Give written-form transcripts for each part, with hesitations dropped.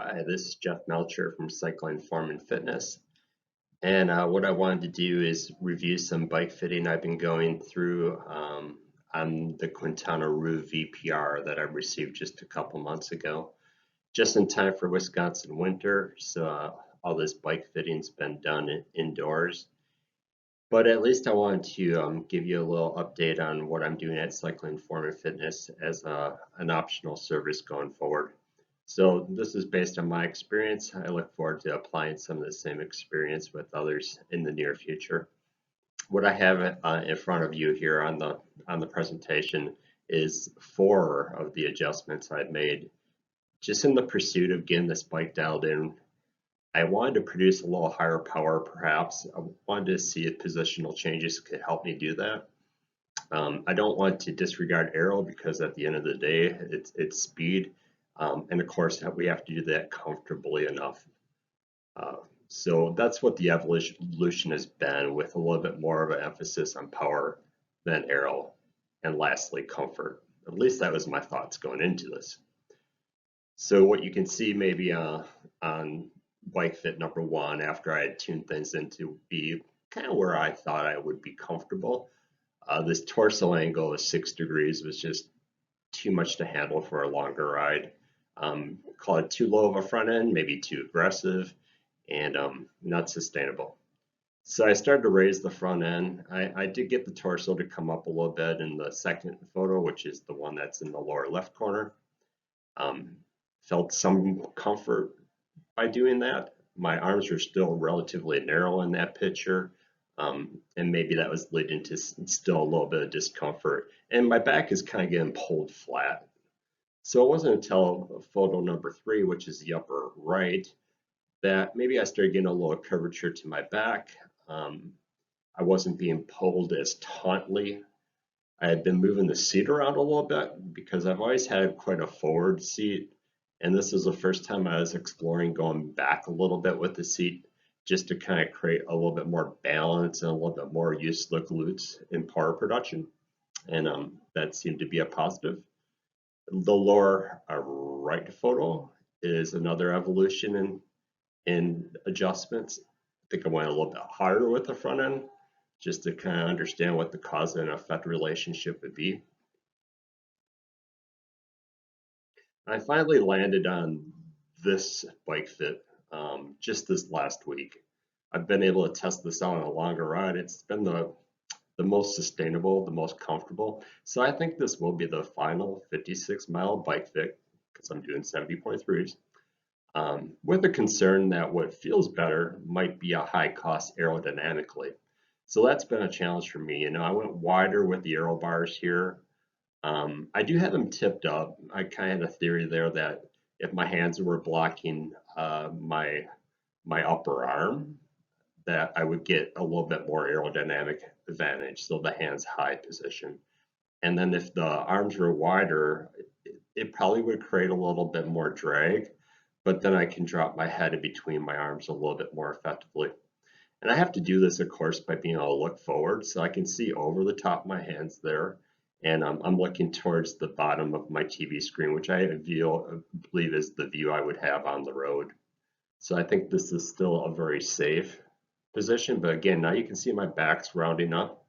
Hi, this is Jeff Melcher from Cycling Form and Fitness. And what I wanted to do is review some bike fitting I've been going through on the Quintana Roo VPR that I received just a couple months ago, just in time for Wisconsin winter. So all this bike fitting's been done indoors. But at least I wanted to give you a little update on what I'm doing at Cycling Form and Fitness as an optional service going forward. So this is based on my experience. I look forward to applying some of the same experience with others in the near future. What I have in front of you here on the presentation is 4 of the adjustments I've made just in the pursuit of getting this bike dialed in. I wanted to produce a little higher power, perhaps. I wanted to see if positional changes could help me do that. I don't want to disregard aero because at the end of the day, it's speed. And of course, we have to do that comfortably enough. So that's what the evolution has been, with a little bit more of an emphasis on power than aero. And lastly, comfort. At least that was my thoughts going into this. So what you can see maybe on bike fit number 1, after I had tuned things in to be kind of where I thought I would be comfortable, this torso angle of 6 degrees was just too much to handle for a longer ride. Call it too low of a front end, maybe too aggressive, and not sustainable. So I started to raise the front end. I did get the torso to come up a little bit in the second photo, which is the one that's in the lower left corner. Felt some comfort by doing that. My arms are still relatively narrow in that picture, and maybe that was leading to still a little bit of discomfort. And my back is kind of getting pulled flat. So it wasn't until photo number 3, which is the upper right, that maybe I started getting a little curvature to my back. I wasn't being pulled as tautly. I had been moving the seat around a little bit because I've always had quite a forward seat. And this is the first time I was exploring going back a little bit with the seat, just to kind of create a little bit more balance and a little bit more use of the glutes in power production. And that seemed to be a positive. The lower right photo is another evolution in adjustments. I think I went a little bit harder with the front end just to kind of understand what the cause and effect relationship would be. I finally landed on this bike fit just this last week. I've been able to test this out on a longer ride. It's been the most sustainable, the most comfortable. So I think this will be the final 56-mile bike fit because I'm doing 70.3s. With the concern that what feels better might be a high cost aerodynamically. So that's been a challenge for me. I went wider with the aero bars here. I do have them tipped up. I kind of had a theory there that if my hands were blocking my upper arm, that I would get a little bit more aerodynamic advantage, so the hands high position. And then if the arms were wider, it probably would create a little bit more drag, but then I can drop my head in between my arms a little bit more effectively. And I have to do this, of course, by being able to look forward, so I can see over the top of my hands there. And I'm looking towards the bottom of my TV screen, which I believe is the view I would have on the road. So I think this is still a very safe position, but again, now you can see my back's rounding up.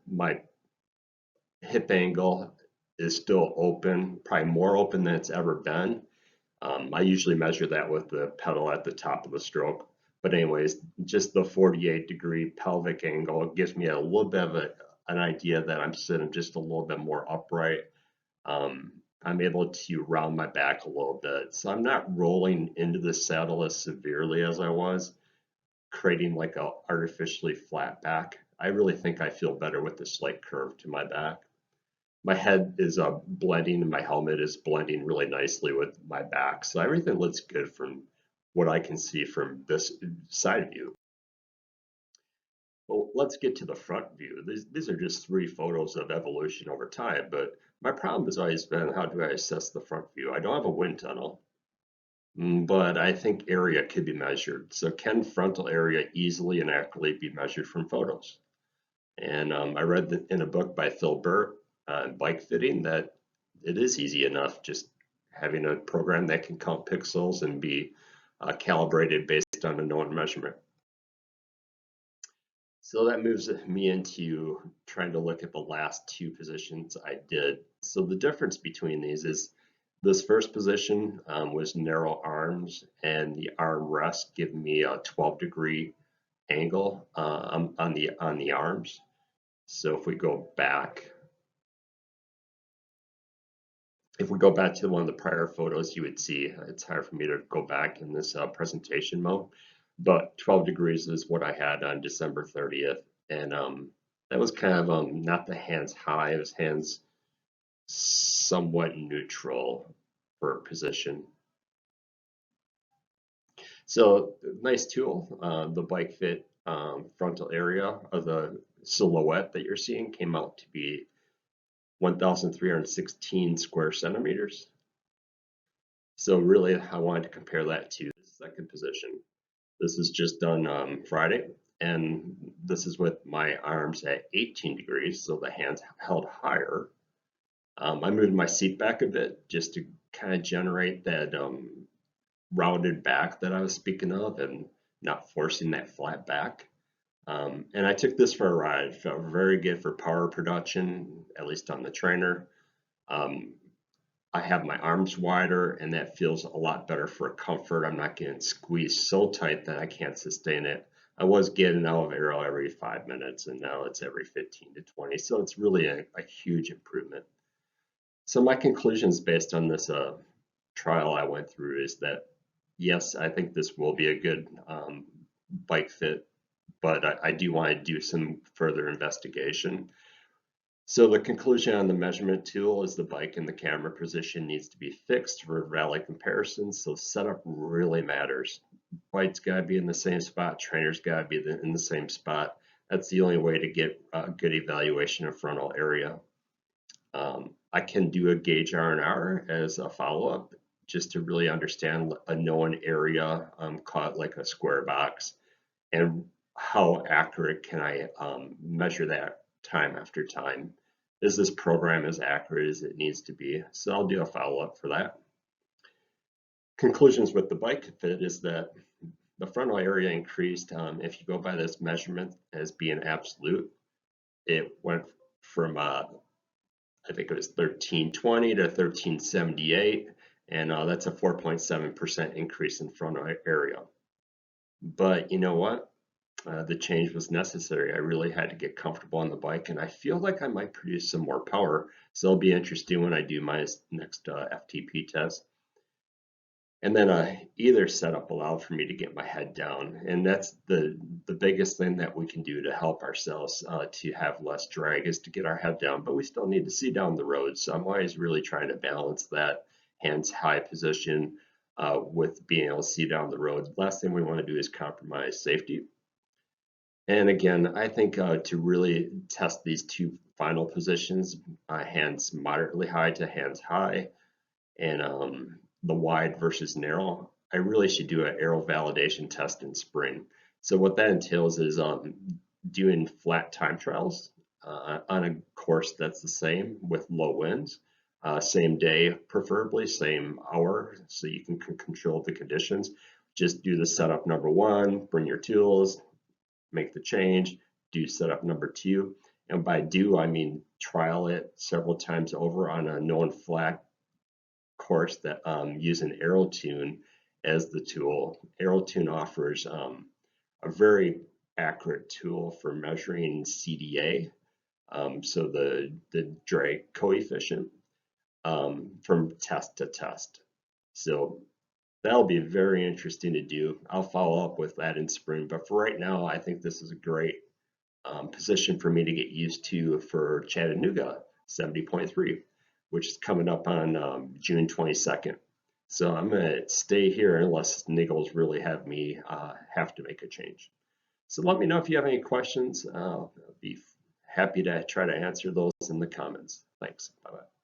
My hip angle is still open, probably more open than it's ever been. I usually measure that with the pedal at the top of the stroke. But anyways, just the 48-degree pelvic angle gives me a little bit of an idea that I'm sitting just a little bit more upright. I'm able to round my back a little bit. So I'm not rolling into the saddle as severely as I was, creating like a artificially flat back. I really think I feel better with the slight curve to my back. My head is blending and my helmet is blending really nicely with my back. So everything looks good from what I can see from this side view. Well, let's get to the front view. These are just 3 photos of evolution over time, but my problem has always been, how do I assess the front view? I don't have a wind tunnel, but I think area could be measured. So can frontal area easily and accurately be measured from photos? And I read in a book by Phil Burt, Bike Fitting, that it is easy enough. Just having a program that can count pixels and be calibrated based on a known measurement. So that moves me into trying to look at the last two positions I did. So the difference between these is this first position was narrow arms, and the arm rest gave me a 12-degree angle on the arms. So if we go back to one of the prior photos, you would see it's hard for me to go back in this presentation mode, but 12 degrees is what I had on December 30th. And that was kind of not the hands high, it was hands somewhat neutral for position. So nice tool. The bike fit frontal area of the silhouette that you're seeing came out to be 1,316 square centimeters. So really I wanted to compare that to the second position. This is just done Friday, and this is with my arms at 18 degrees, so the hands held higher. I moved my seat back a bit just to kind of generate that rounded back that I was speaking of and not forcing that flat back. And I took this for a ride. It felt very good for power production, at least on the trainer. I have my arms wider, and that feels a lot better for comfort. I'm not getting squeezed so tight that I can't sustain it. I was getting out of aero every 5 minutes, and now it's every 15 to 20. So it's really a huge improvement. So my conclusions based on this trial I went through is that, yes, I think this will be a good bike fit, but I do want to do some further investigation. So the conclusion on the measurement tool is the bike and the camera position needs to be fixed for valley comparisons. So setup really matters. Bike's got to be in the same spot. Trainer's got to be in the same spot. That's the only way to get a good evaluation of frontal area. I can do a gauge R&R as a follow-up just to really understand a known area, caught like a square box, and how accurate can I measure that time after time. Is this program as accurate as it needs to be? So I'll do a follow-up for that. Conclusions with the bike fit is that the frontal area increased. If you go by this measurement as being absolute, it went from I think it was 1320 to 1378, and that's a 4.7% increase in frontal area. But you know what? The change was necessary. I really had to get comfortable on the bike, and I feel like I might produce some more power. So it'll be interesting when I do my next FTP test. And then either setup allowed for me to get my head down, and that's the biggest thing that we can do to help ourselves to have less drag is to get our head down. But we still need to see down the road. So I'm always really trying to balance that hands high position with being able to see down the road. The last thing we want to do is compromise safety. And again, I think to really test these two final positions, hands moderately high to hands high, and the wide versus narrow, I really should do an aero validation test in spring. So what that entails is doing flat time trials on a course that's the same with low winds, same day preferably, same hour, so you can control the conditions. Just do the setup number one, bring your tools, make the change, do setup number two. And by do, I mean trial it several times over on a known flat course that using AeroTune as the tool. AeroTune offers a very accurate tool for measuring CDA, so the drag coefficient from test to test. So that'll be very interesting to do. I'll follow up with that in spring, but for right now, I think this is a great position for me to get used to for Chattanooga 70.3, which is coming up on June 22nd. So I'm gonna stay here unless Niggles really have me have to make a change. So let me know if you have any questions. I'll be happy to try to answer those in the comments. Thanks, bye-bye.